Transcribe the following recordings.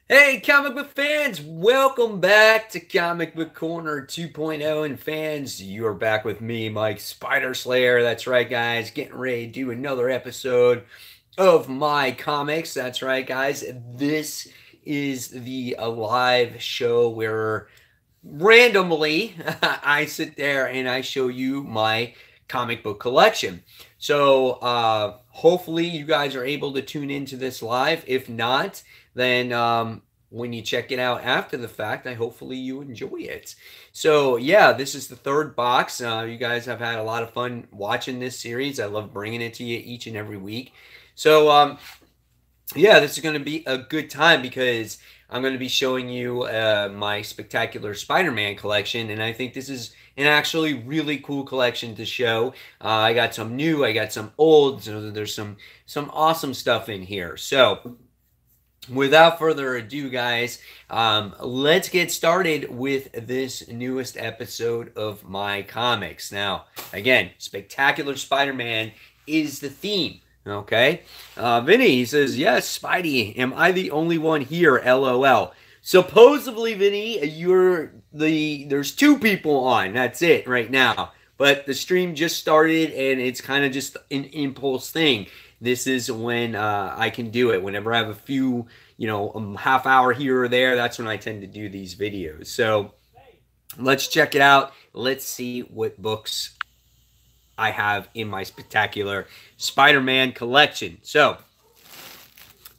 Hey, comic book fans, welcome back to Comic Book Corner 2.0. And fans, you are back with me, Mike Spider Slayer. That's right, guys, getting ready to do another episode of my comics. That's right, guys. This is the live show where randomly I sit there and I show you my comic book collection. So hopefully you guys are able to tune into this live. If not, then when you check it out after the fact, hopefully you enjoy it. So yeah, this is the third box. You guys have had a lot of fun watching this series. I love bringing it to you each and every week. So yeah, this is going to be a good time because I'm going to be showing you my spectacular Spider-Man collection, and I think this is an actually really cool collection to show. I got some new, I got some old, so there's some awesome stuff in here. So without further ado, guys, let's get started with this newest episode of my comics. Now, again, Spectacular Spider-Man is the theme. Okay. Vinny, he says, yes, Spidey, am I the only one here? LOL. Supposedly, Vinny, there's two people on. That's it right now. But the stream just started and it's kind of just an impulse thing. This is when I can do it. Whenever I have a few, half hour here or there, that's when I tend to do these videos. So let's check it out. Let's see what books I have in my spectacular Spider-Man collection. So,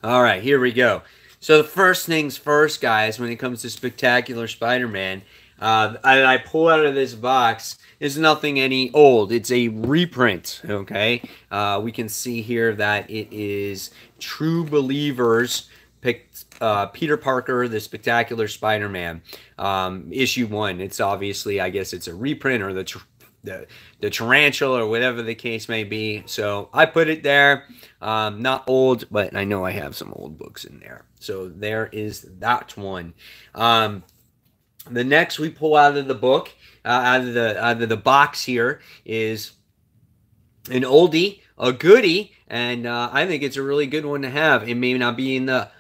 all right, here we go. So the first things first, guys, when it comes to spectacular Spider-Man, I pull out of this box is nothing any old. It's a reprint, okay? We can see here that it is True Believers, Peter Parker, the Spectacular Spider-Man, issue 1. It's obviously, I guess it's a reprint or the tarantula or whatever the case may be. So I put it there. Not old, but I know I have some old books in there. So there is that one. The next we pull out of the book, out of the box here, is an oldie, a goodie, and I think it's a really good one to have. It may not be in the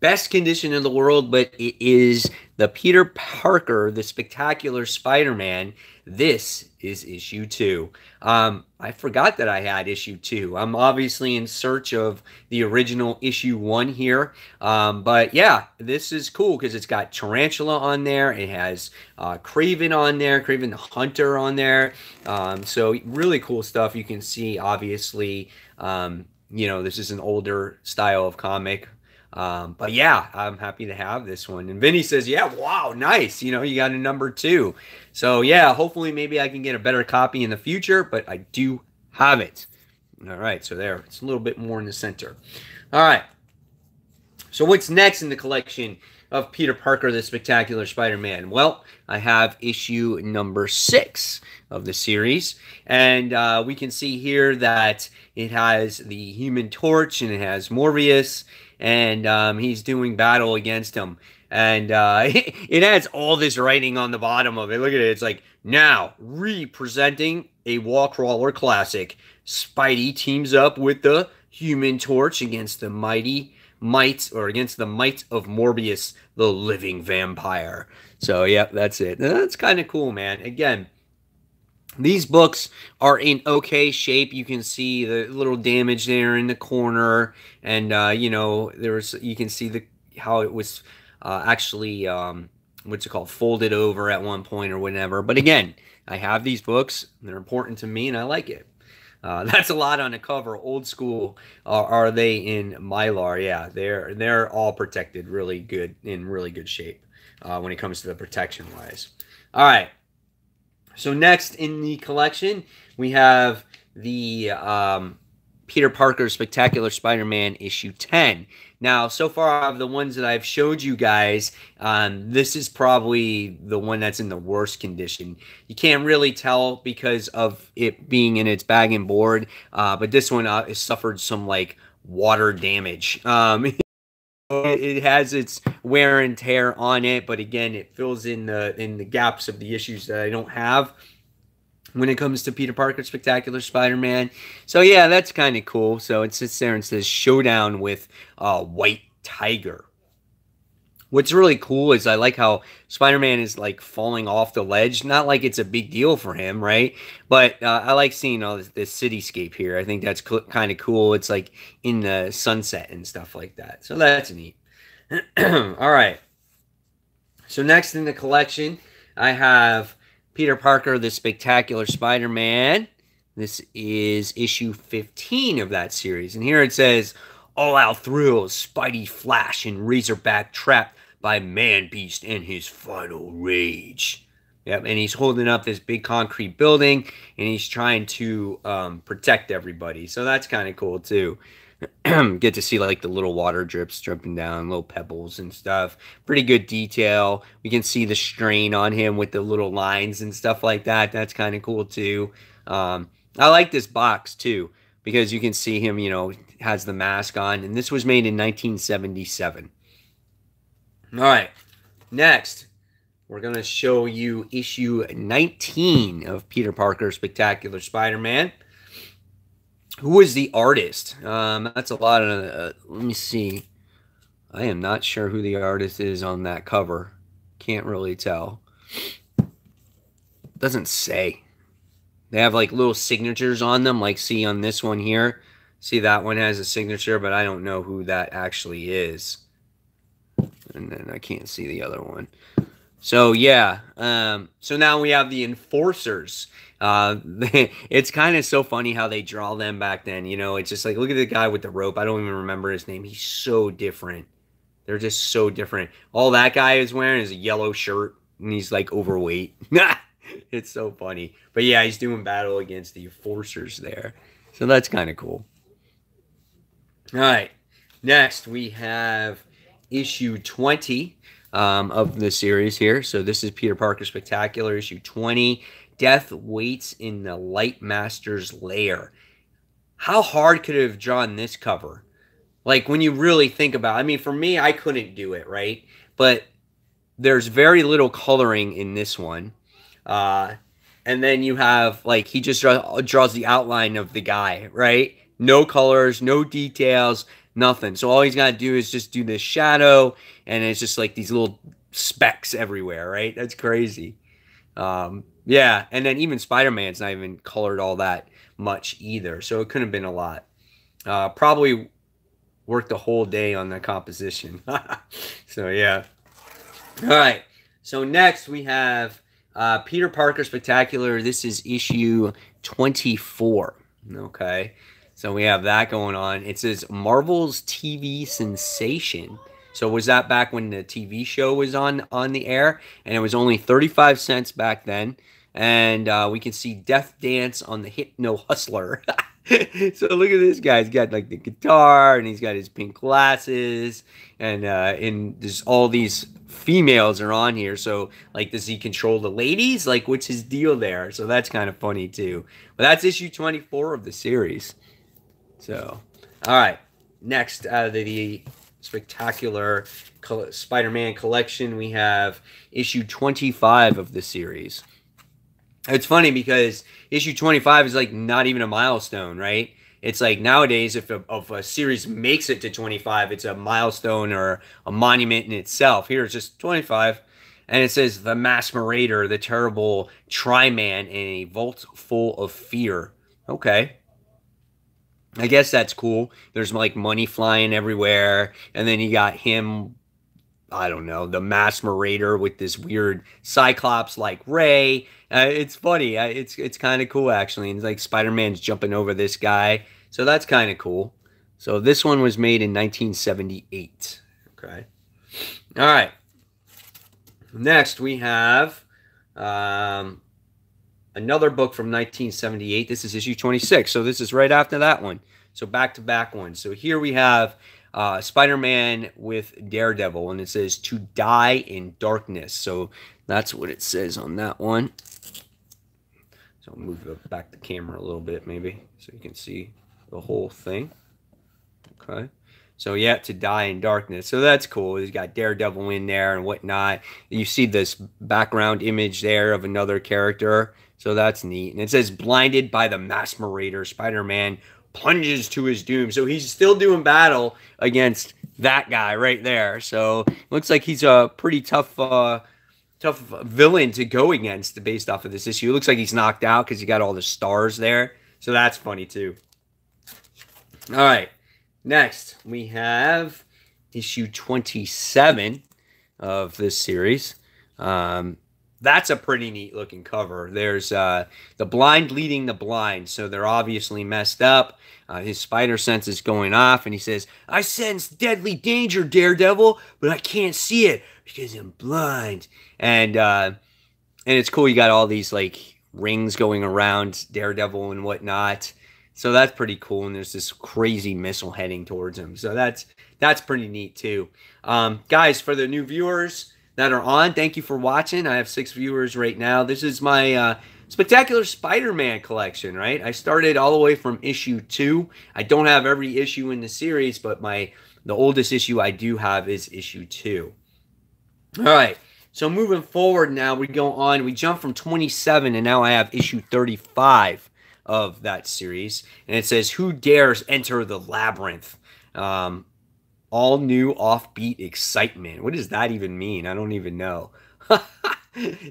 best condition in the world, but it is the Peter Parker, the Spectacular Spider-Man. This is issue 2. I forgot that I had issue 2. I'm obviously in search of the original issue 1 here. But yeah, this is cool because it's got Tarantula on there. It has Craven on there, Craven the Hunter on there. So really cool stuff. You can see, obviously, this is an older style of comic. But yeah, I'm happy to have this one. And Vinny says, yeah, wow, nice. You got a number 2. So yeah, hopefully maybe I can get a better copy in the future, but I do have it. All right, so there, it's a little bit more in the center. All right. So what's next in the collection of Peter Parker, the Spectacular Spider-Man? Well, I have issue number 6 of the series. And we can see here that it has the Human Torch and it has Morbius. And he's doing battle against him. And it has all this writing on the bottom of it. Look at it. It's like, now, representing a wall crawler classic, Spidey teams up with the Human Torch against the might of Morbius, the living vampire. So, yeah, that's it. That's kind of cool, man. Again, these books are in okay shape. You can see the little damage there in the corner, and you can see how it was actually what's it called, folded over at one point or whatever. But again, I have these books; they're important to me, and I like it. That's a lot on the cover. Old school. Are they in Mylar? Yeah, they're all protected, really good, in really good shape when it comes to the protection wise. All right. So next in the collection, we have the Peter Parker Spectacular Spider-Man issue 10. Now, so far of the ones that I've showed you guys, this is probably the one that's in the worst condition. You can't really tell because of it being in its bag and board, but this one has suffered some water damage. It has its wear and tear on it, but again, it fills in the gaps of the issues that I don't have when it comes to Peter Parker Spectacular Spider-Man. So yeah, that's kind of cool. So it sits there and says Showdown with White Tiger. What's really cool is I like how Spider-Man is like falling off the ledge. Not like it's a big deal for him, right? But I like seeing all this cityscape here. I think that's kind of cool. It's like in the sunset and stuff like that. So that's neat. All right. So next in the collection, I have Peter Parker, the Spectacular Spider-Man. This is issue 15 of that series. And here it says, all out thrills, Spidey Flash and Razorback trapped by Man-Beast and his final rage. Yep, and he's holding up this big concrete building, and he's trying to protect everybody. So that's kind of cool, too. Get to see like the little water drips dripping down, little pebbles and stuff. Pretty good detail. We can see the strain on him with the little lines and stuff like that. That's kind of cool too. I like this box too because you can see him, you know, has the mask on, and this was made in 1977. All right, next we're going to show you issue 19 of Peter Parker Spectacular Spider-Man. Who is the artist? That's a lot of... let me see. I am not sure who the artist is on that cover. Can't really tell. Doesn't say. They have like little signatures on them, like see on this one here. See, that one has a signature, but I don't know who that actually is. And then I can't see the other one. So yeah, so now we have the Enforcers. It's kind of so funny how they draw them back then. You know, it's just like, look at the guy with the rope. I don't even remember his name. He's so different. They're just so different. All that guy is wearing is a yellow shirt, and he's like overweight. It's so funny. But yeah, he's doing battle against the Enforcers there. So that's kind of cool. All right, next we have issue 20. Of the series here. So this is Peter Parker Spectacular, issue 20. Death waits in the Light Master's lair. How hard could it have drawn this cover? Like, when you really think about it, I mean, for me, I couldn't do it, right? But there's very little coloring in this one. And then you have, like, he just draws the outline of the guy, right? No colors, no details, nothing. So all he's got to do is just do this shadow, and it's just like these little specks everywhere, right? That's crazy. Yeah, and then even Spider-Man's not even colored all that much either, so it couldn't have been a lot. Probably worked the whole day on the composition. So yeah. All right, so next we have Peter Parker Spectacular. This is issue 24. Okay. So we have that going on. It says Marvel's TV sensation. So was that back when the TV show was on the air? And it was only 35 cents back then. And we can see Death Dance on the Hypno Hustler. So look at this guy. He's got like the guitar, and he's got his pink glasses. And there's all these females are on here. So like, does he control the ladies? Like, what's his deal there? So that's kind of funny too. But that's issue 24 of the series. So, all right. Next out of the Spectacular Spider-Man collection, we have issue 25 of the series. It's funny because issue 25 is like not even a milestone, right? It's like nowadays, if a series makes it to 25, it's a milestone or a monument in itself. Here it's just 25. And it says the Masquerader, the terrible Tri-Man in a vault full of fear. Okay. I guess that's cool. There's like money flying everywhere. And then you got him, I don't know, the Masquerader with this weird Cyclops like Ray. It's funny. It's kind of cool actually. And it's like Spider-Man's jumping over this guy. So that's kind of cool. So this one was made in 1978. Okay. All right. Next we have another book from 1978. This is issue 26. So this is right after that one. So back-to-back ones. So here we have Spider-Man with Daredevil. And it says, to die in darkness. So that's what it says on that one. So I'll move back the camera a little bit maybe. So you can see the whole thing. Okay. So yeah, to die in darkness. So that's cool. He's got Daredevil in there and whatnot. You see this background image there of another character. So that's neat. And it says, blinded by the Masquerader, Spider-Man plunges to his doom. So he's still doing battle against that guy right there. So looks like he's a pretty tough villain to go against based off of this issue. It looks like he's knocked out because you got all the stars there. So that's funny too. All right. Next, we have issue 27 of this series. That's a pretty neat looking cover. There's the blind leading the blind. So they're obviously messed up. His spider sense is going off, and he says, "I sense deadly danger, Daredevil, but I can't see it because I'm blind." And it's cool. You got all these like rings going around Daredevil and whatnot. So that's pretty cool. And there's this crazy missile heading towards him. So that's pretty neat too. Guys, for the new viewers that are on, thank you for watching. I have 6 viewers right now. This is my Spectacular Spider-Man collection, right? I started all the way from issue 2. I don't have every issue in the series, but the oldest issue I do have is issue 2. All right. So moving forward now, we go on. We jump from 27, and now I have issue 35 of that series. And it says, "Who dares enter the labyrinth?" All new offbeat excitement. What does that even mean? I don't even know.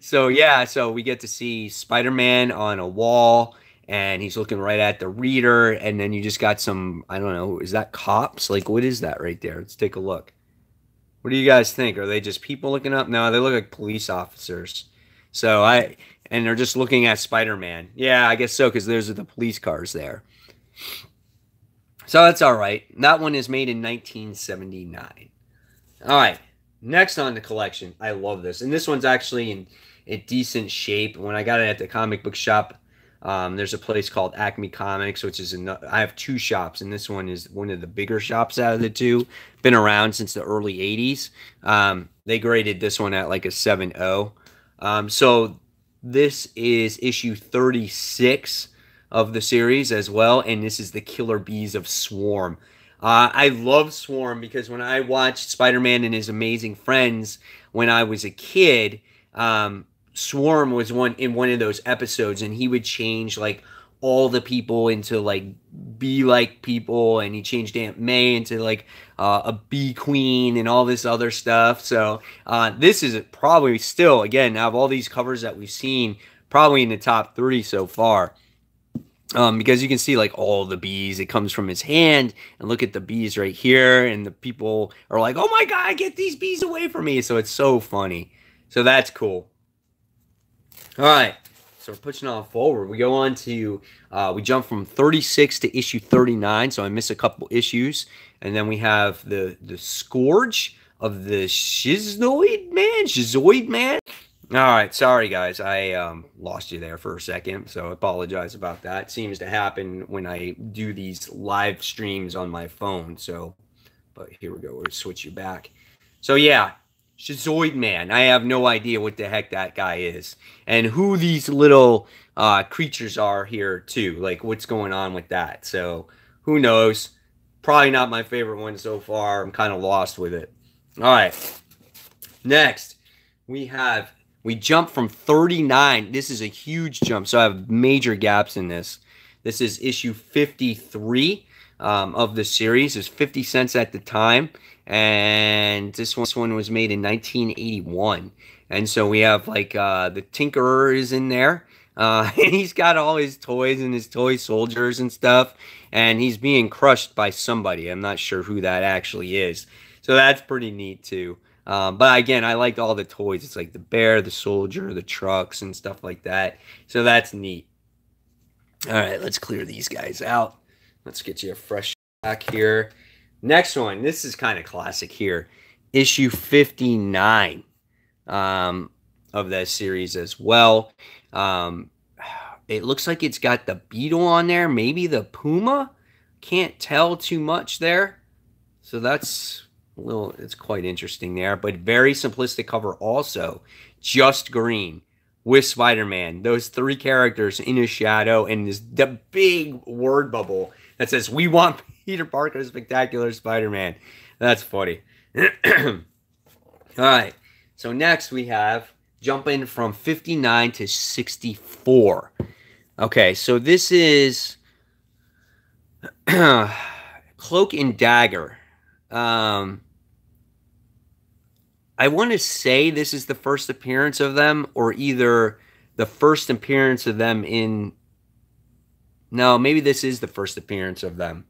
So yeah, so we get to see Spider-Man on a wall, and he's looking right at the reader, and then you just got some, I don't know, is that cops? Like, what is that right there? Let's take a look. What do you guys think? Are they just people looking up? No, they look like police officers. So and they're just looking at Spider-Man. Yeah, I guess so, because those are the police cars there. So that's all right. That one is made in 1979. All right. Next on the collection. I love this. And this one's actually in decent shape. When I got it at the comic book shop, there's a place called Acme Comics, which is I have 2 shops, and this one is one of the bigger shops out of the 2. Been around since the early 80s. They graded this one at like a 7.0. So this is issue 36 of the series as well, and this is the Killer Bees of Swarm. I love Swarm because when I watched Spider-Man and His Amazing Friends when I was a kid, Swarm was in one of those episodes, and he would change like all the people into like bee-like people, and he changed Aunt May into like a bee queen and all this other stuff. So this is probably still, again, out of all these covers that we've seen, probably in the top 3 so far. Because you can see like all the bees, it comes from his hand, and look at the bees right here, and the people are like, "Oh my God, get these bees away from me." So it's so funny. So that's cool. All right, so we're pushing on forward. We go on to, we jump from 36 to issue 39, so I miss a couple issues. And then we have the Scourge of the Schizoid Man. All right, sorry guys, I lost you there for a second, so I apologize about that. It seems to happen when I do these live streams on my phone. So, but here we go. We'll switch you back. So yeah, Schizoid Man. I have no idea what the heck that guy is, and who these little creatures are here too. Like, what's going on with that? So who knows? Probably not my favorite one so far. I'm kind of lost with it. All right, next we jump from 39. This is a huge jump, so I have major gaps in this. This is issue 53 of the series. It's 50 cents at the time, and this one was made in 1981. And so we have like the Tinkerer is in there, and he's got all his toys and his toy soldiers and stuff, and he's being crushed by somebody. I'm not sure who that actually is. So that's pretty neat too. But again, I liked all the toys. It's like the bear, the soldier, the trucks, and stuff like that. So that's neat. All right, let's clear these guys out. Let's get you a fresh back here. Next one. This is kind of classic here. Issue 59 of that series as well. It looks like it's got the beetle on there. Maybe the puma. Can't tell too much there. So that's... it's quite interesting there, but very simplistic cover also. Just green with Spider-Man. Those 3 characters in a shadow, and the big word bubble that says, "We want Peter Parker, Spectacular Spider-Man." That's funny. All right, so next we have jumping from 59 to 64. Okay, so this is Cloak and Dagger. Um, I want to say this is the first appearance of them, or either the first appearance of them in. No, maybe this is the first appearance of them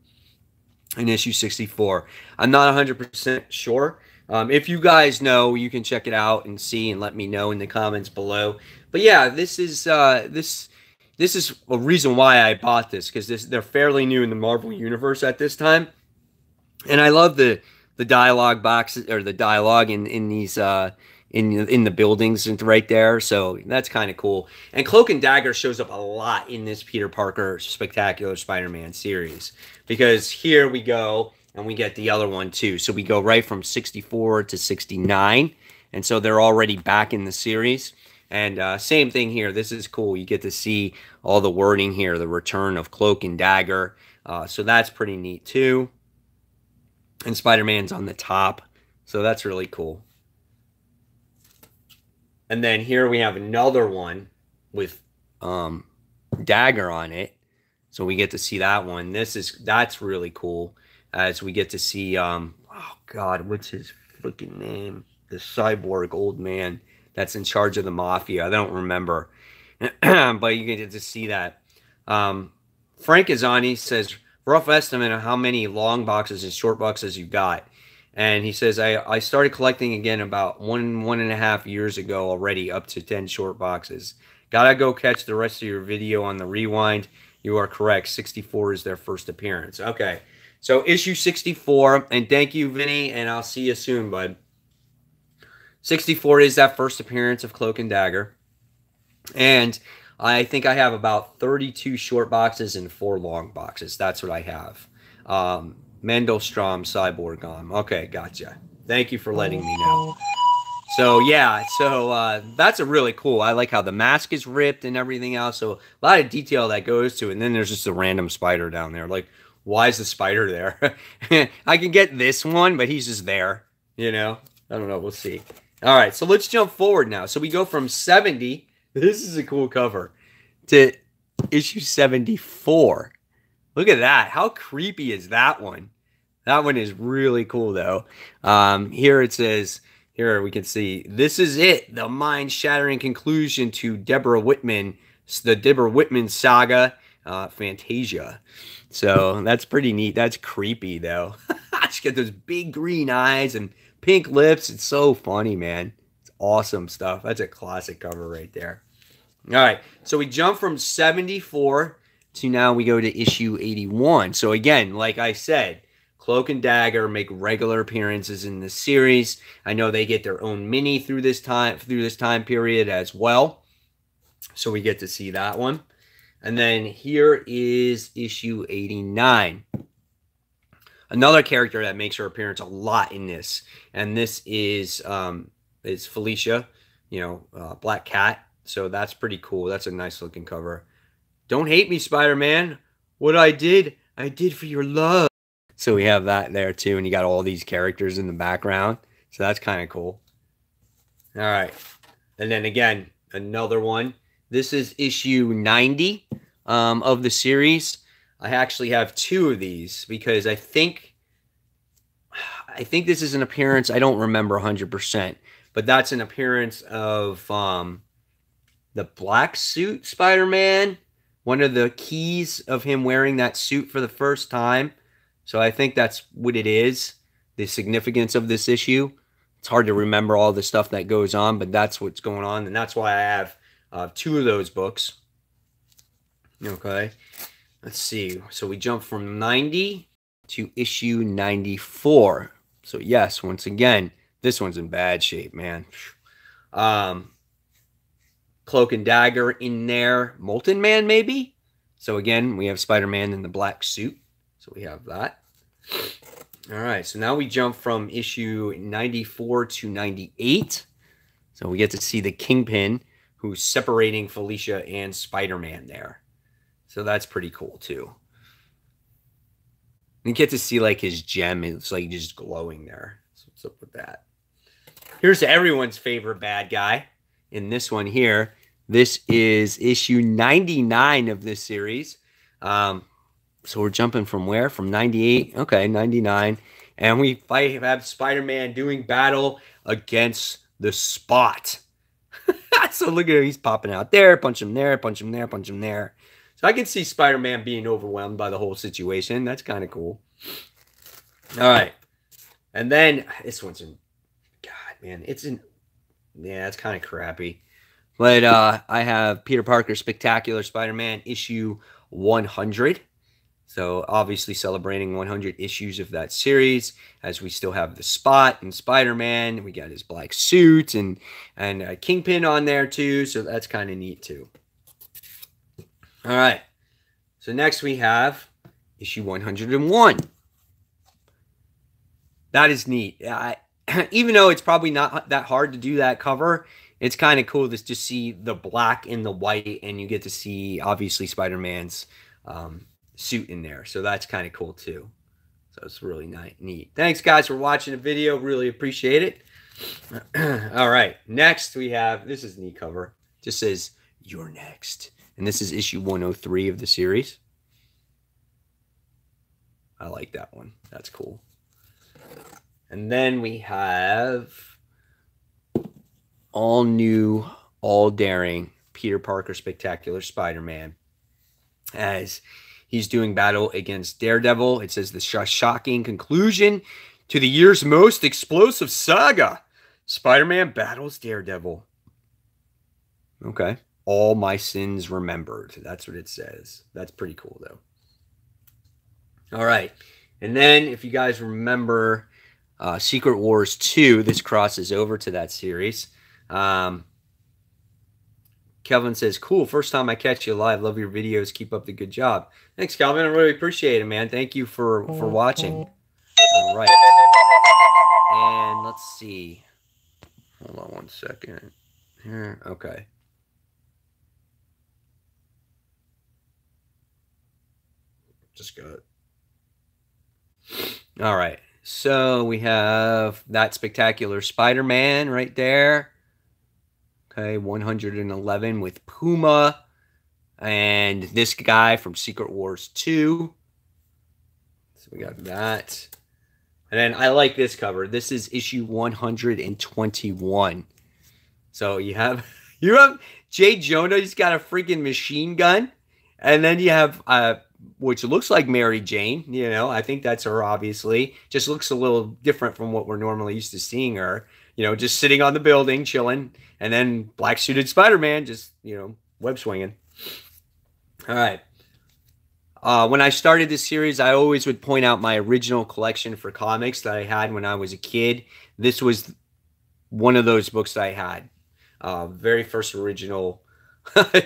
in issue 64. I'm not 100% sure. If you guys know, you can check it out and see and let me know in the comments below. But yeah, this is a reason why I bought this, because they're fairly new in the Marvel universe at this time, and I love the dialogue boxes, or the dialogue in these in the buildings right there. So that's kind of cool. And Cloak and Dagger shows up a lot in this Peter Parker Spectacular Spider-Man series, because here we go and we get the other one too. So we go right from 64 to 69, and so they're already back in the series. And same thing here. This is cool. You get to see all the wording here, the return of Cloak and Dagger. So that's pretty neat too. And Spider-Man's on the top. So that's really cool. And then here we have another one with Dagger on it. So we get to see that one. That's really cool, as we get to see oh god, what's his freaking name? The cyborg old man that's in charge of the mafia. I don't remember. But you get to see that. Frank Izani says, rough estimate of how many long boxes and short boxes you got. And he says, I started collecting again about 1.5 years ago already, up to 10 short boxes. Gotta go catch the rest of your video on the rewind. You are correct. 64 is their first appearance. Okay. So issue 64, and thank you, Vinny, and I'll see you soon, bud. 64 is that first appearance of Cloak and Dagger. And I think I have about 32 short boxes and 4 long boxes. That's what I have. Mendelstrom Cyborg on. Okay, gotcha. Thank you for letting me know. So, yeah, that's a really cool. I like how the mask is ripped and everything else. So, a lot of detail that goes to it. And then there's just a random spider down there. Like, why is the spider there? I can get this one, but he's just there. You know? I don't know. We'll see. All right, so let's jump forward now. So, we go from 70. This is a cool cover. To issue 74. Look at that. How creepy is that one? That one is really cool, though. Here it says, here we can see, this is it. The mind-shattering conclusion to Deborah Whitman, the Deborah Whitman saga, Fantasia. So that's pretty neat. That's creepy, though. She got those big green eyes and pink lips. It's so funny, man. It's awesome stuff. That's a classic cover right there. All right, so we jump from 74 to now we go to issue 81. So again, like I said, Cloak and Dagger make regular appearances in this series. I know they get their own mini through this time period as well. So we get to see that one. And then here is issue 89. Another character that makes her appearance a lot in this, and this is Felicia, Black Cat. So that's pretty cool. That's a nice looking cover. Don't hate me, Spider-Man. What I did for your love. So we have that there too, and you got all these characters in the background. So that's kind of cool. All right. And then again, another one. This is issue 90 of the series. I actually have 2 of these because I think this is an appearance. I don't remember 100%, but that's an appearance of the black suit Spider-Man. One of the keys of him wearing that suit for the first time. So I think that's what it is, the significance of this issue. It's hard to remember all the stuff that goes on, but that's what's going on, and that's why I have 2 of those books. Okay, let's see. So we jump from 90 to issue 94. So yes, once again, this one's in bad shape, man. Cloak and Dagger in there. Molten Man, maybe? So again, we have Spider-Man in the black suit. So we have that. All right, so now we jump from issue 94 to 98. So we get to see the Kingpin, who's separating Felicia and Spider-Man there. So that's pretty cool, too. You get to see, like, his gem. It's, like, just glowing there. So what's up with that? Here's everyone's favorite bad guy in this one here. This is issue 99 of this series. So we're jumping from where? From 98. Okay, 99. And we have Spider-Man doing battle against the Spot. So look at him. He's popping out there. Punch him there. Punch him there. Punch him there. So I can see Spider-Man being overwhelmed by the whole situation. That's kind of cool. All right. And then this one's in, God, man, it's in, yeah, it's kind of crappy. But I have Peter Parker Spectacular Spider-Man issue 100. So obviously celebrating 100 issues of that series, as we still have the Spot and Spider-Man. We got his black suit and Kingpin on there too. So that's kind of neat too. All right. So next we have issue 101. That is neat. Even though it's probably not that hard to do that cover, it's kind of cool to just see the black and the white, and you get to see, obviously, Spider-Man's suit in there. So that's kind of cool, too. So it's really neat. Thanks, guys, for watching the video. Really appreciate it. All right. Next, we have, this is a neat cover. It just says, "You're next." And this is issue 103 of the series. I like that one. That's cool. And then we have all new, all daring Peter Parker Spectacular Spider-Man, as he's doing battle against Daredevil. It says the shocking conclusion to the year's most explosive saga. Spider-Man battles Daredevil. Okay. All my sins remembered. That's what it says. That's pretty cool, though. All right. And then if you guys remember Secret Wars 2, this crosses over to that series. Kelvin says, "Cool, first time I catch you live. Love your videos. Keep up the good job." Thanks, Kelvin. I really appreciate it, man. Thank you for watching. All right. And let's see. Hold on one second. Here. Okay. Just got it. All right. So we have that Spectacular Spider-Man right there. Okay, 111 with Puma. And this guy from Secret Wars 2. So we got that. And then I like this cover. This is issue 121. So you have J. Jonah. He's got a freaking machine gun. And then you have which looks like Mary Jane, you know. I think that's her, obviously. Just looks a little different from what we're normally used to seeing her. You know, just sitting on the building, chilling. And then black-suited Spider-Man just, you know, web swinging. All right. When I started this series, I always would point out my original collection for comics that I had when I was a kid. This was one of those books that I had. Very first original.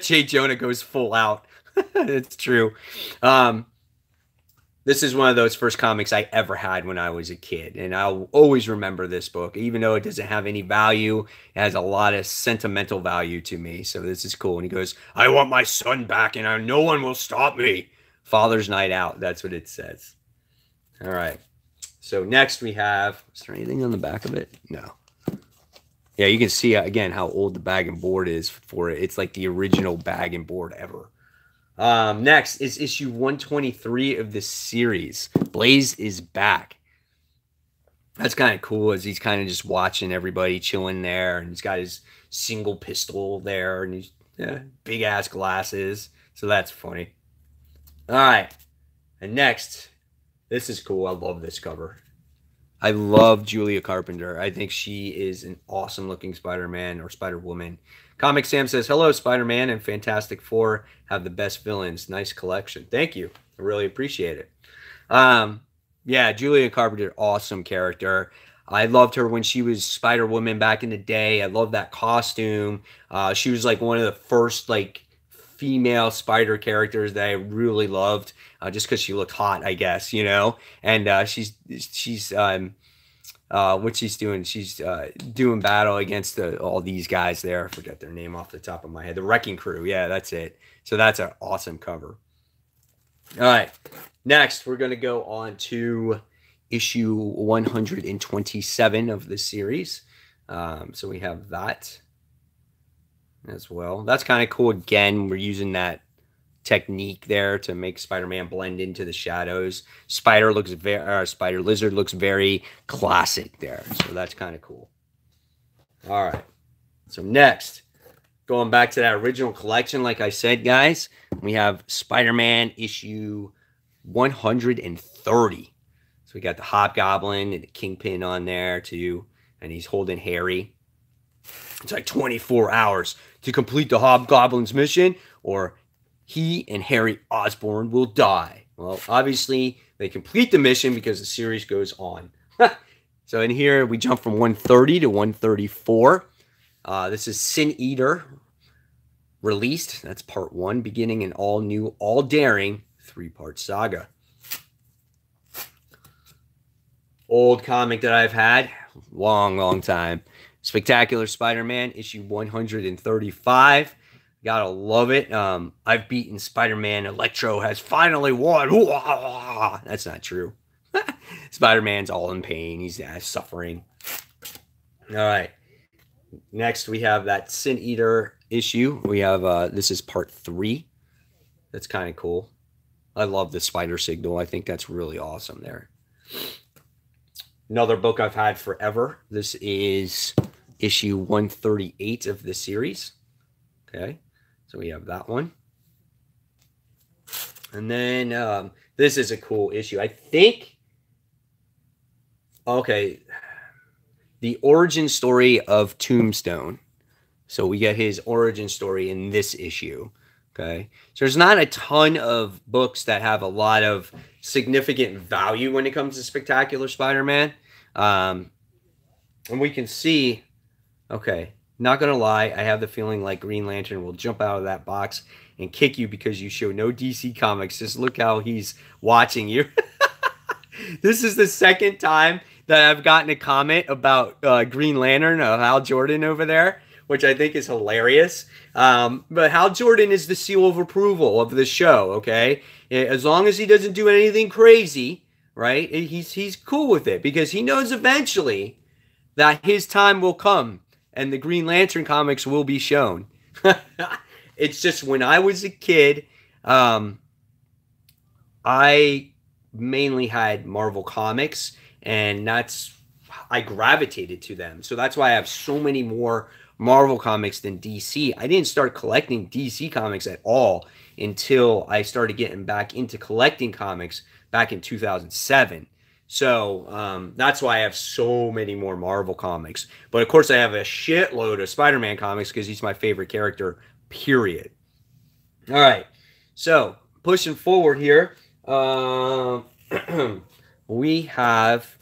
J. Jonah goes full out. It's true. This is one of those first comics I ever had when I was a kid, and I'll always remember this book. Even though it doesn't have any value, it has a lot of sentimental value to me, so this is cool. And he goes, "I want my son back, and no one will stop me." Father's Night Out, that's what it says. All right. So next we have, is there anything on the back of it? No. Yeah, you can see, again, how old the bag and board is for it. It's like the original bag and board ever. Next is issue 123 of this series. Blaze is back. That's kind of cool, as he's kind of just watching everybody chilling there, and he's got his single pistol there, and he's big ass glasses, so that's funny. All right, and next, this is cool. I love this cover. I love Julia Carpenter. I think she is an awesome looking Spider-Man or Spider-Woman. Comic Sam says, "Hello, Spider-Man and Fantastic Four have the best villains. Nice collection." Thank you. I really appreciate it. Yeah, Julia Carpenter, awesome character. I loved her when she was Spider-Woman back in the day. I love that costume. She was like one of the first like female spider characters that I really loved, just because she looked hot, I guess, you know. And she's what she's doing, she's doing battle against all these guys there. I forget their name off the top of my head. The Wrecking Crew. Yeah, that's it. So that's an awesome cover. All right. Next, we're going to go on to issue 127 of the series. So we have that as well. That's kind of cool. Again, we're using that technique there to make Spider-Man blend into the shadows. Spider Lizard looks very classic there, so that's kind of cool. All right, so next, going back to that original collection, like I said, guys, we have Spider-Man issue 130. So we got the Hobgoblin and the Kingpin on there too, and he's holding Harry. It's like 24 hours to complete the Hobgoblin's mission, or he and Harry Osborn will die. Well, obviously, they complete the mission because the series goes on. So in here, we jump from 130 to 134. This is Sin Eater released. That's part 1, beginning an all-new, all-daring 3-part saga. Old comic that I've had, long time. Spectacular Spider-Man, issue 135. Gotta love it. I've beaten Spider-Man. Electro has finally won. That's not true. Spider-Man's all in pain. He's suffering. All right. Next, we have that Sin Eater issue. We have, this is part 3. That's kind of cool. I love the spider signal. I think that's really awesome there. Another book I've had forever. This is issue 138 of the series. Okay, so we have that one. And then this is a cool issue. I think, okay, the origin story of Tombstone. So we get his origin story in this issue. Okay, so there's not a ton of books that have a lot of significant value when it comes to Spectacular Spider-Man. And we can see, okay, not going to lie, I have the feeling like Green Lantern will jump out of that box and kick you because you show no DC Comics. Just look how he's watching you. This is the second time that I've gotten a comment about Green Lantern, Hal Jordan over there, which I think is hilarious. But Hal Jordan is the seal of approval of the show, okay? As long as he doesn't do anything crazy, right? He's cool with it because he knows eventually that his time will come and the Green Lantern comics will be shown. It's just when I was a kid, I mainly had Marvel comics, and I gravitated to them. So that's why I have so many more Marvel comics than DC. I didn't start collecting DC comics at all until I started getting back into collecting comics back in 2007. So that's why I have so many more Marvel comics. But of course, I have a shitload of Spider-Man comics because he's my favorite character, period. All right. So pushing forward here, we have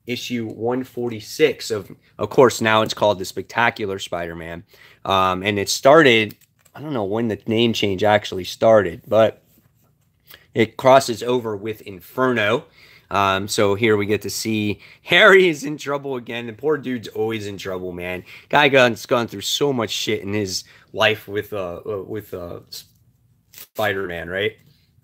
issue 146 of course, now it's called the Spectacular Spider-Man. And it started, I don't know when the name change actually started, but it crosses over with Inferno. So here we get to see Harry is in trouble again. The poor dude's always in trouble, man. Guy's gone through so much shit in his life with Spider-Man, right?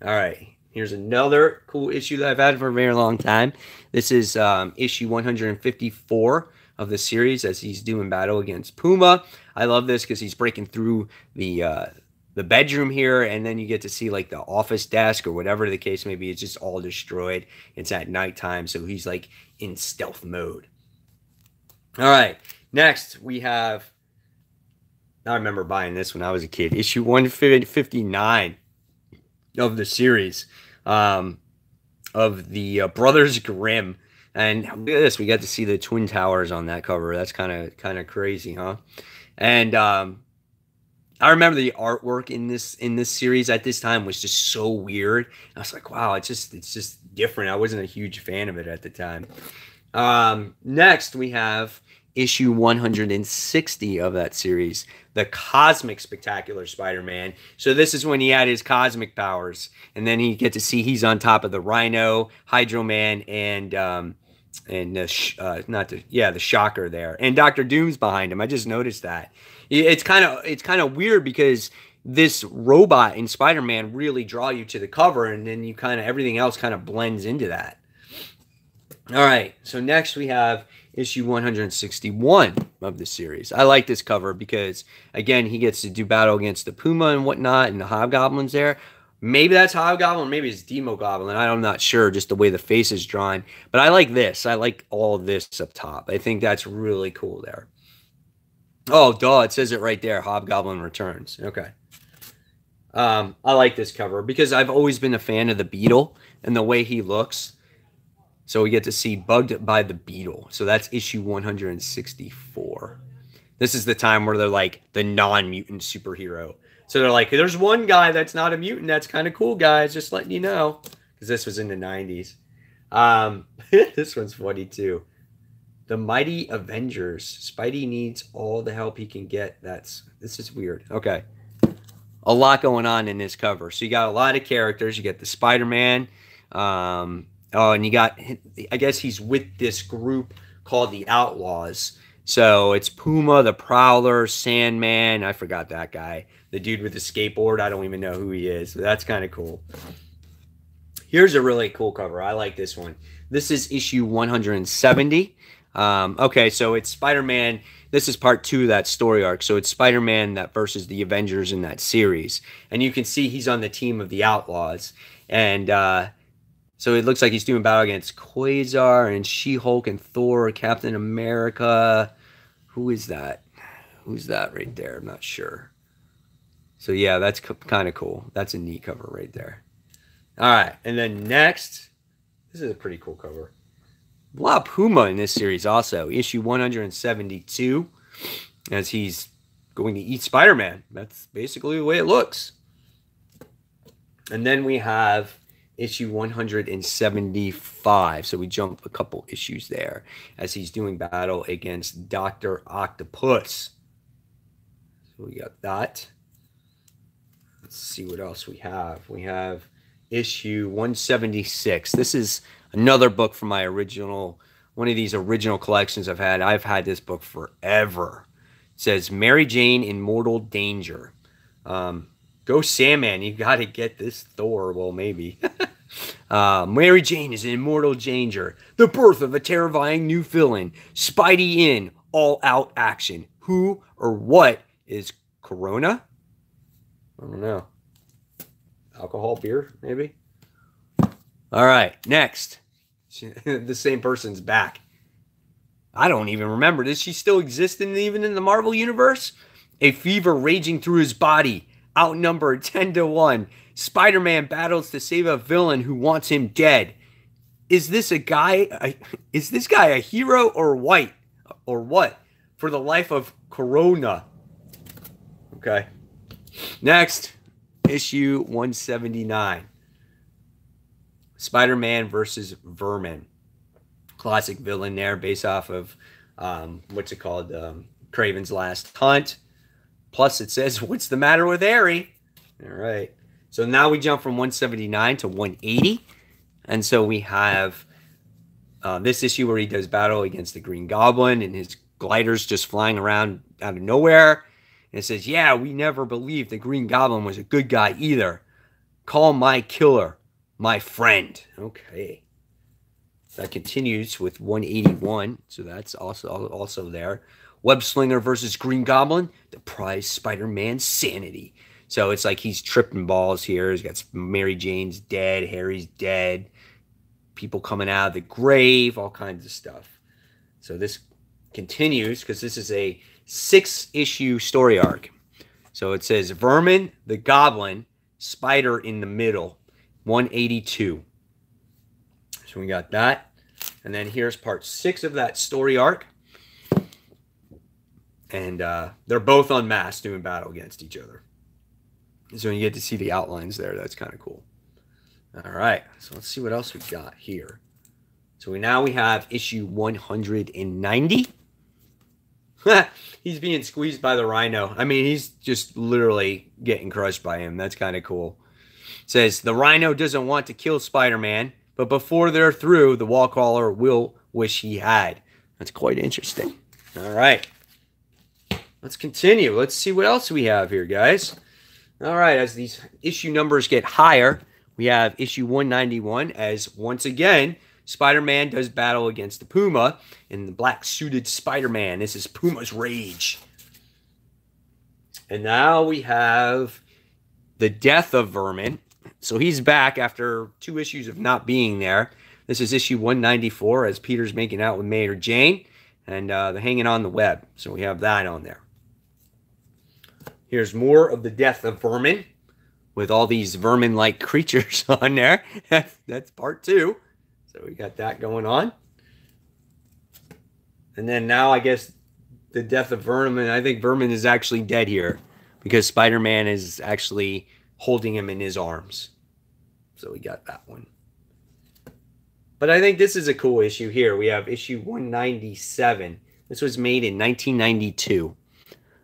All right. Here's another cool issue that I've had for a very long time. This is issue 154 of the series as he's doing battle against Puma. I love this because he's breaking through the bedroom here, and then you get to see like the office desk or whatever the case may be. It's just all destroyed. It's at nighttime, so he's like in stealth mode. All right, next we have, I remember buying this when I was a kid, issue 159 of the series of the Brothers Grimm. And look at this, we got to see the Twin Towers on that cover. That's kind of crazy, huh? And I remember the artwork in this series at this time was just so weird. I was like, wow, it's just different. I wasn't a huge fan of it at the time. Next, we have issue 160 of that series, the Cosmic Spectacular Spider-Man. So this is when he had his cosmic powers, and then you get to see he's on top of the Rhino, Hydro Man, and the Shocker there, and Dr. Doom's behind him. I just noticed that. It's kind of weird because this robot in Spider-Man really draw you to the cover, and then you everything else kind of blends into that. All right, so next we have issue 161 of the series. I like this cover because, again, he gets to do battle against the Puma and whatnot, and the Hobgoblins there. Maybe that's Hobgoblin, maybe it's Demo Goblin. I'm not sure, just the way the face is drawn. But I like this. I like all of this up top. I think that's really cool there. Oh, duh, it says it right there. Hobgoblin Returns. Okay. I like this cover because I've always been a fan of the Beetle and the way he looks. So we get to see Bugged by the Beetle. So that's issue 164. This is the time where they're like the non-mutant superhero. So they're like, there's one guy that's not a mutant. That's kind of cool, guys. Just letting you know. Because this was in the 90s. This one's funny, too. The Mighty Avengers. Spidey needs all the help he can get. This is weird. Okay. A lot going on in this cover. So you got a lot of characters. You get the Spider-Man. And you got, I guess he's with this group called the Outlaws. So it's Puma, the Prowler, Sandman. I forgot that guy. The dude with the skateboard. I don't even know who he is. But that's kind of cool. Here's a really cool cover. I like this one. This is issue 170. Okay, so it's Spider-Man. This is part 2 of that story arc. So it's Spider-Man that versus the Avengers in that series. And you can see he's on the team of the Outlaws. And so it looks like he's doing battle against Quasar and She-Hulk and Thor, Captain America. Who is that? Who's that right there? I'm not sure. So yeah, that's kind of cool. That's a neat cover right there. All right, and then next, this is a pretty cool cover. A lot of Puma in this series also. Issue 172, as he's going to eat Spider-Man. That's basically the way it looks. And then we have issue 175. So we jump a couple issues there as he's doing battle against Dr. Octopus. So we got that. Let's see what else we have. We have issue 176. This is another book from my original, one of these original collections I've had. I've had this book forever. It says Mary Jane in Mortal Danger. Go Sandman, you got to get this Thor. Well, maybe. Mary Jane is in mortal danger. The birth of a terrifying new villain. Spidey in all-out action. Who or what is Corona? I don't know. Alcohol, beer, maybe? All right, next. The same person's back. I don't even remember. Does she still exist even in the Marvel Universe? A fever raging through his body. Outnumbered 10-1. Spider-Man battles to save a villain who wants him dead. Is this guy a hero or white? Or what? For the life of Corona. Okay. Next, issue 179. Spider-Man versus Vermin. Classic villain there based off of, what's it called? Kraven's Last Hunt. Plus it says, what's the matter with Harry? All right. So now we jump from 179 to 180. And so we have this issue where he does battle against the Green Goblin and his gliders just flying around out of nowhere. And it says, yeah, we never believed the Green Goblin was a good guy either. Call my killer my friend. Okay. That continues with 181. So that's also there. Web Slinger versus Green Goblin. The prize Spider-Man sanity. So it's like he's tripping balls here. He's got Mary Jane's dead. Harry's dead. People coming out of the grave. All kinds of stuff. So this continues because this is a 6-issue story arc. So it says Vermin, the Goblin, Spider in the middle. 182. So we got that. And then here's part 6 of that story arc. And they're both unmasked doing battle against each other. So you get to see the outlines there. That's kind of cool. All right. So let's see what else we got here. So we have issue 190. He's being squeezed by the Rhino. I mean, he's just literally getting crushed by him. That's kind of cool. It says, the Rhino doesn't want to kill Spider-Man, but before they're through, the Wallcrawler will wish he had. That's quite interesting. All right. Let's continue. Let's see what else we have here, guys. All right, as these issue numbers get higher, we have issue 191 as, once again, Spider-Man does battle against the Puma and the black-suited Spider-Man. This is Puma's Rage. And now we have the death of Vermin. So he's back after 2 issues of not being there. This is issue 194 as Peter's making out with Mayor Jane and they're hanging on the web. So we have that on there. Here's more of the death of vermin with all these vermin-like creatures on there. That's part 2. So we got that going on. And then now I guess the death of Vermin. I think Vermin is actually dead here because Spider-Man is actually holding him in his arms. So we got that one. But I think this is a cool issue here. We have issue 197. This was made in 1992.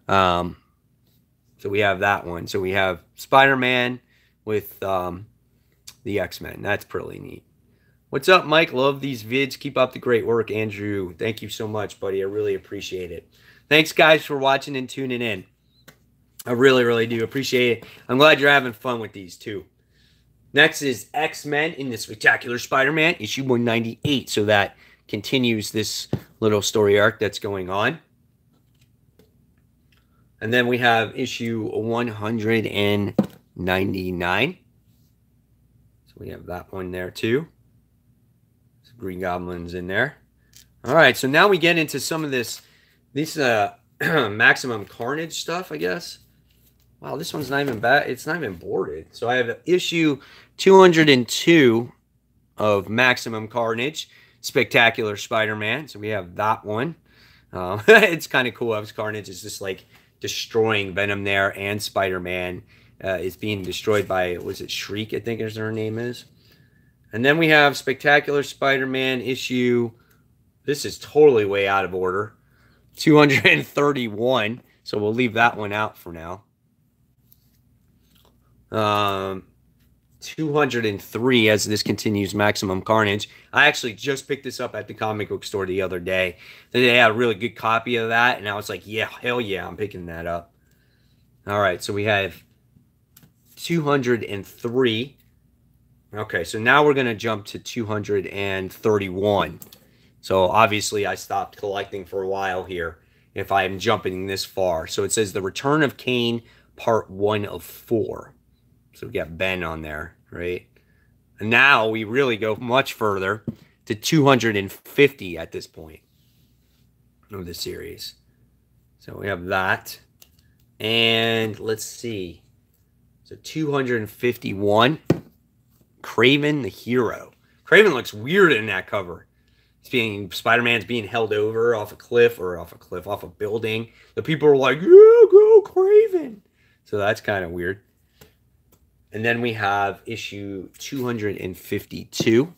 So we have that one. So we have Spider-Man with the X-Men. That's pretty neat. What's up, Mike? Love these vids. Keep up the great work, Andrew. Thank you so much, buddy. I really appreciate it. Thanks, guys, for watching and tuning in. I really, really do appreciate it. I'm glad you're having fun with these, too. Next is X-Men in the Spectacular Spider-Man, issue 198. So that continues this little story arc that's going on. And then we have issue 199. So we have that one there, too. Green Goblin's in there. All right, so now we get into some of this Maximum Carnage stuff, I guess. Wow, this one's not even bad. It's not even boarded. So I have issue 202 of Maximum Carnage, Spectacular Spider-Man. So we have that one. It's kind of cool. Carnage is just like destroying Venom there, and Spider-Man is being destroyed by, was it Shriek, I think is her name is. And then we have Spectacular Spider-Man issue, this is totally way out of order, 231. So we'll leave that one out for now. 203 as this continues Maximum Carnage. I actually just picked this up at the comic book store the other day. They had a really good copy of that, and I was like, yeah, hell yeah, I'm picking that up. All right, so we have 203. Okay, so now we're going to jump to 231. So obviously I stopped collecting for a while here if I'm jumping this far. So it says The Return of Kane, Part 1 of 4. So we got Ben on there, right? And now we really go much further to 250 at this point of the series. So we have that. And let's see. So 251. Kraven the Hero. Kraven looks weird in that cover. Spider-Man's being held over off a cliff, off a building. The people are like, yeah, go Kraven. So that's kind of weird. And then we have issue 252.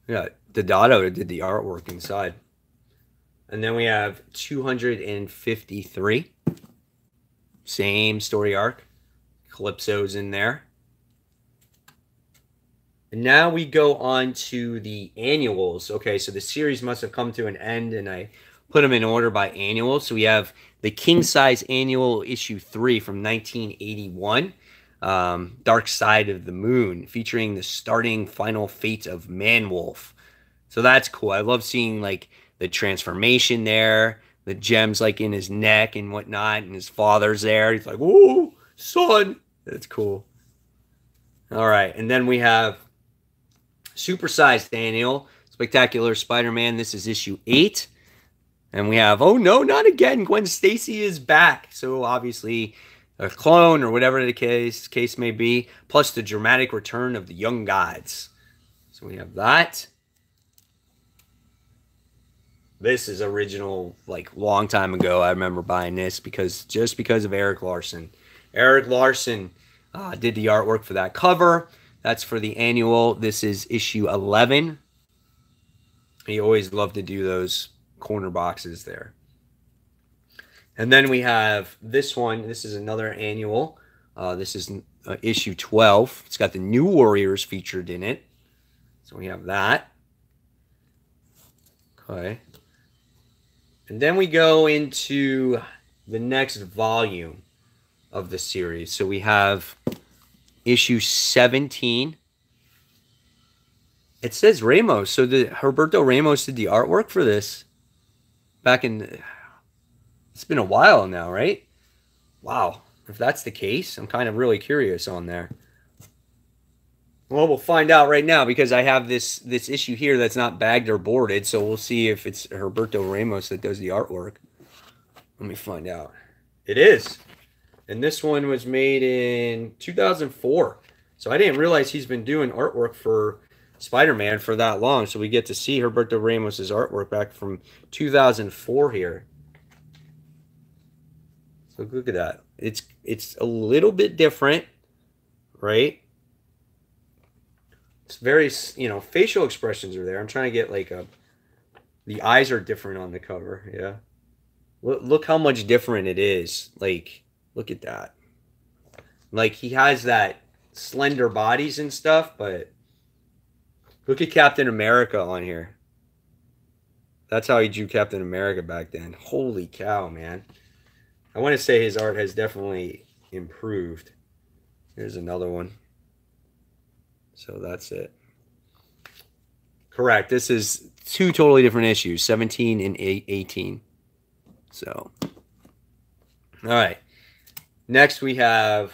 Yeah, Deodato did the artwork inside. And then we have 253. Same story arc. Calypso's in there. And now we go on to the annuals. Okay, so the series must have come to an end, and I put them in order by annual. So we have the King Size Annual issue 3 from 1981. Dark Side of the Moon, featuring the starting final fate of Man-Wolf. So that's cool. I love seeing like the transformation there, the gems like in his neck and whatnot, and his father's there. He's like, "Whoa, son!" That's cool. All right, and then we have Supersized Annual, Spectacular Spider-Man. This is issue 8. And we have, oh no, not again, Gwen Stacy is back. So obviously a clone or whatever the case may be, plus the dramatic return of the Young Gods. So we have that. This is original, like long time ago. I remember buying this just because of Eric Larson. Eric Larson did the artwork for that cover. That's for the annual. This is issue 11. He always loved to do those corner boxes there. And then we have this one. This is another annual. This is issue 12. It's got the New Warriors featured in it. So we have that. Okay. And then we go into the next volume of the series. So we have issue 17. It says Ramos. So Roberto Ramos did the artwork for this back in... It's been a while now, right? Wow. If that's the case, I'm kind of really curious on there. Well, we'll find out right now because I have this issue here that's not bagged or boarded, so we'll see if it's Herberto Ramos that does the artwork. Let me find out. It is. And this one was made in 2004. So I didn't realize he's been doing artwork for Spider-Man for that long. So we get to see Herberto Ramos's artwork back from 2004 here. So look at that. It's a little bit different, right? It's very, you know, facial expressions are there. I'm trying to get like the eyes are different on the cover. Yeah. Look how much different it is. Like, look at that. Like, he has that slender bodies and stuff, but look at Captain America on here. That's how he drew Captain America back then. Holy cow, man. I want to say his art has definitely improved. Here's another one. So that's it. Correct. This is two totally different issues, 17 and 18. So, all right. Next we have,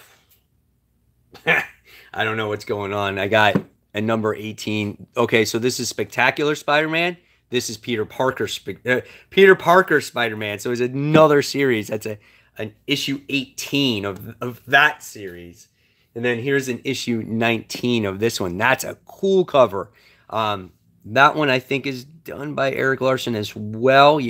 I don't know what's going on. I got a number 18. Okay, so this is Spectacular Spider-Man. This is Peter Parker Spider-Man. So it's another series. That's an issue 18 of that series. And then here's an issue 19 of this one. That's a cool cover. That one I think is done by Eric Larson as well.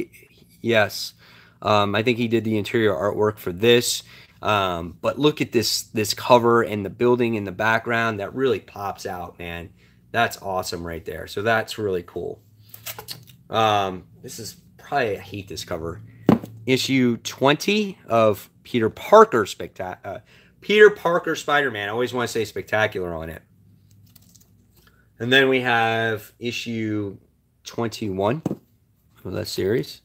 Yes. I think he did the interior artwork for this. But look at this cover and the building in the background. That really pops out, man. That's awesome right there. So that's really cool. This is probably, I hate this cover. Issue 20 of Peter Parker Spider-Man. I always want to say Spectacular on it. And then we have issue 21 of that series.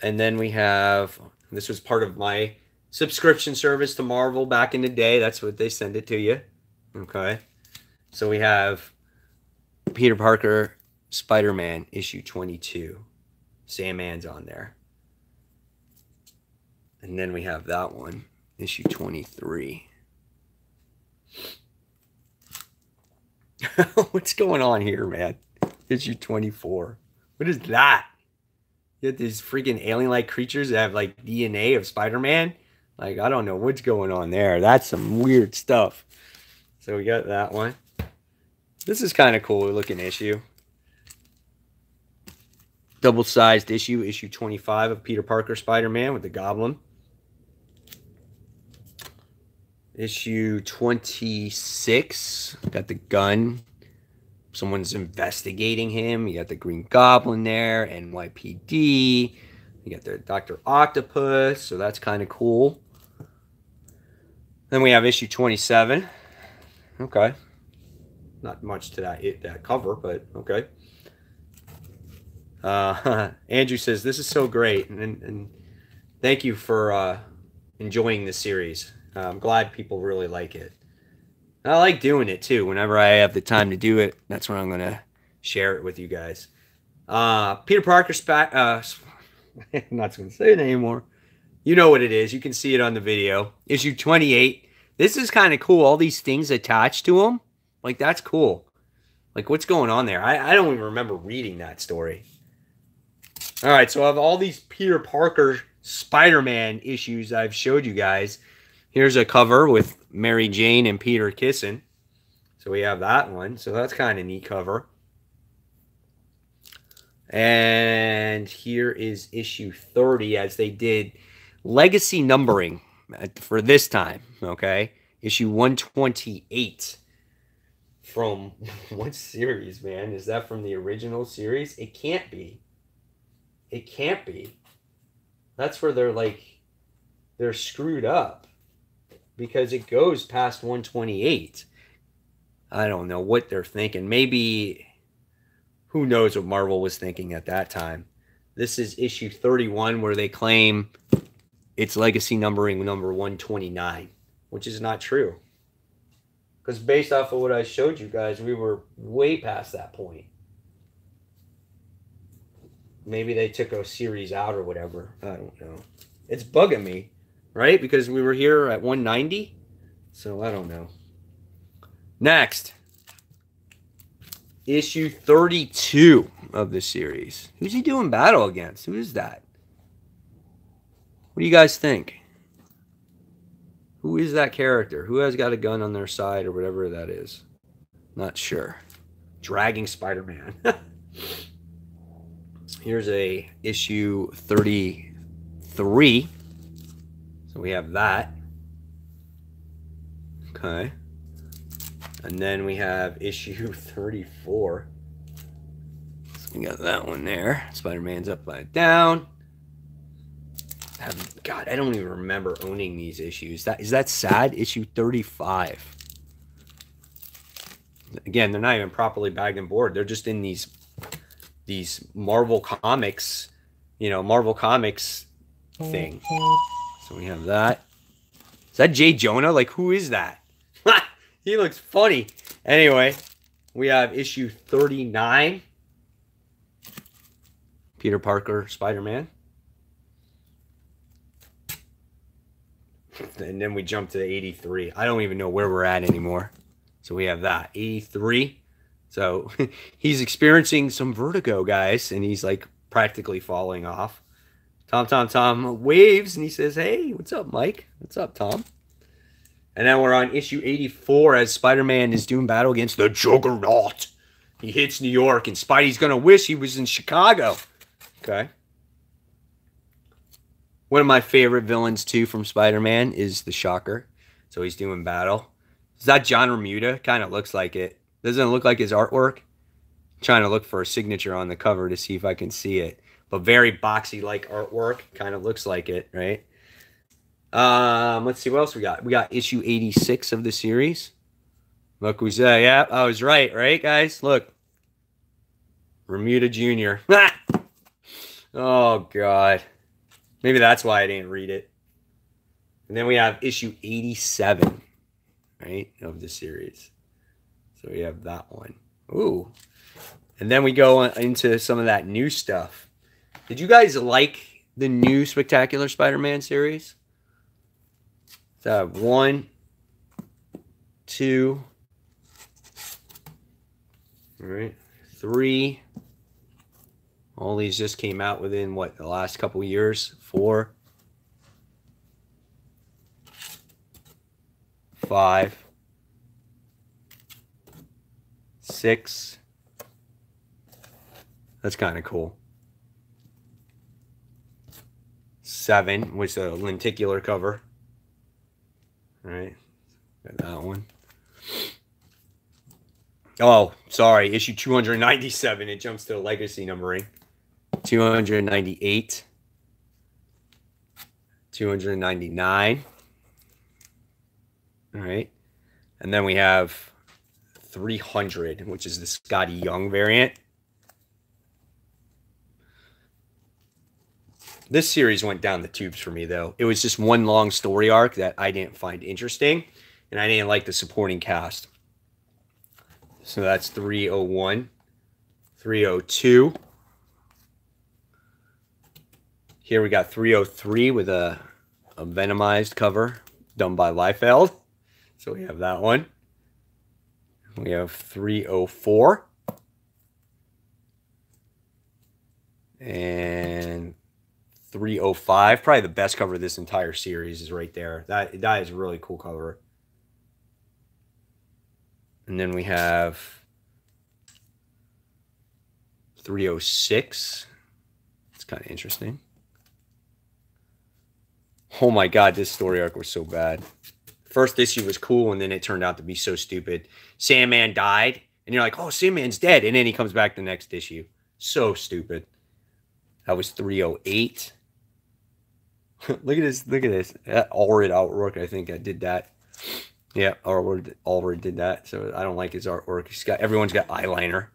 And then we have, this was part of my subscription service to Marvel back in the day. That's what they send it to you. Okay. So we have Peter Parker Spider-Man issue 22. Sandman's on there. And then we have that one, issue 23. What's going on here, man? Issue 24. What is that? You have these freaking alien-like creatures that have like DNA of Spider-Man. Like, I don't know what's going on there. That's some weird stuff. So we got that one. This is kind of cool looking issue. Double-sized issue, issue 25 of Peter Parker Spider-Man with the Goblin. Issue 26, got the gun. Someone's investigating him. You got the Green Goblin there, NYPD. You got the Dr. Octopus, so that's kind of cool. Then we have issue 27. Okay. Not much to that cover, but okay. Andrew says, this is so great, and thank you for enjoying this series. I'm glad people really like it. I like doing it too. Whenever I have the time to do it, that's when I'm going to share it with you guys. Peter Parker I'm not going to say it anymore. You know what it is. You can see it on the video. Issue 28. This is kind of cool. All these things attached to them. Like, that's cool. Like, what's going on there? I don't even remember reading that story. All right, so I have all these Peter Parker Spider-Man issues I've showed you guys. Here's a cover with Mary Jane and Peter kissing. So we have that one. So that's kind of neat cover. And here is issue 30 as they did legacy numbering for this time. Okay. Issue 128 from what series, man? Is that from the original series? It can't be. It can't be. That's where they're screwed up. Because it goes past 128. I don't know what they're thinking. Maybe, who knows what Marvel was thinking at that time. This is issue 31 where they claim it's legacy numbering number 129, which is not true. Because based off of what I showed you guys, we were way past that point. Maybe they took a series out or whatever. I don't know. It's bugging me. right? Because we were here at 190. So I don't know. Next, issue 32 of the series. Who's he doing battle against? Who is that? What do you guys think? Who is that character? Who has got a gun on their side or whatever that is? Not sure. Dragging Spider-Man. Here's a issue 33. So we have that. Okay. And then we have issue 34. So we got that one there. Spider-Man's upside down. God, I don't even remember owning these issues. Is that sad? Issue 35. Again, they're not even properly bagged and board. They're just in these Marvel Comics, Marvel Comics thing. So we have that. Is that Jay Jonah? Like, who is that? He looks funny. Anyway, we have issue 39. Peter Parker, Spider-Man. And then we jump to 83. I don't even know where we're at anymore. So we have that. 83. So he's experiencing some vertigo, guys. And he's like practically falling off. Tom waves and he says, hey, what's up, Mike? What's up, Tom? And then we're on issue 84 as Spider-Man is doing battle against the Juggernaut. He hits New York and Spidey's going to wish he was in Chicago. Okay. One of my favorite villains, too, from Spider-Man is the Shocker. So he's doing battle. Is that John Romita? Kind of looks like it. Doesn't it look like his artwork? I'm trying to look for a signature on the cover to see if I can see it. But very boxy-like artwork. Kind of looks like it, right? Let's see what else we got. We got issue 86 of the series. Look, we say, yeah, I was right, guys? Look. Romita Jr. Oh, God. Maybe that's why I didn't read it. And then we have issue 87, right, of the series. So we have that one. Ooh. And then we go into some of that new stuff. Did you guys like the new Spectacular Spider-Man series? So 1, 2, all right, 3. All these just came out within, what, the last couple years? 4, 5, 6. That's kind of cool. 7 was a lenticular cover. All right, got that one. Oh, sorry, issue 297. It jumps to legacy numbering. 298. 299. All right. And then we have 300, which is the Scotty Young variant. This series went down the tubes for me, though. It was just one long story arc that I didn't find interesting, and I didn't like the supporting cast. So that's 301, 302. Here we got 303 with a Venomized cover done by Liefeld. So we have that one. We have 304. And 305. Probably the best cover of this entire series is right there. That is a really cool cover. And then we have 306. It's kind of interesting. Oh my God, this story arc was so bad. First issue was cool, and then it turned out to be so stupid. Sandman died, and you're like, oh, Sandman's dead. And then he comes back the next issue. So stupid. That was 308. Look at this. Look at this. That Allred artwork, I think I did that. Yeah, Allred did that. So I don't like his artwork. Everyone's got eyeliner.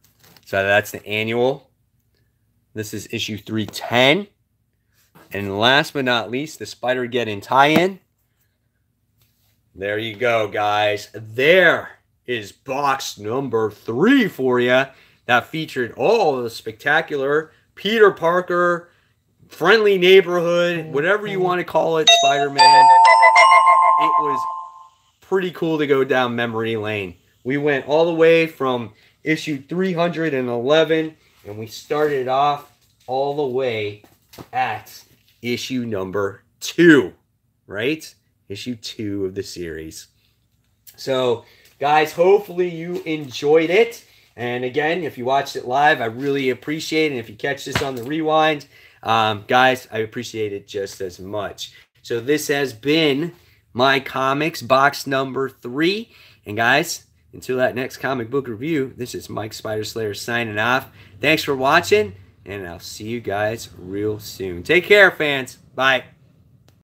So that's the annual. This is issue 310. And last but not least, the Spider-Geddon tie-in. There you go, guys. There is box number 3 for you. That featured all the spectacular Peter Parker friendly neighborhood, whatever you want to call it, Spider-Man. It was pretty cool to go down memory lane. We went all the way from issue 311, and we started off all the way at issue number 2, right? Issue 2 of the series. So, guys, hopefully you enjoyed it. And again, if you watched it live, I really appreciate it. And if you catch this on the rewind, guys, I appreciate it just as much. So this has been my comics box number 3. And guys, until that next comic book review, this is Mike Spider Slayer signing off. Thanks for watching, and I'll see you guys real soon. Take care, fans. Bye.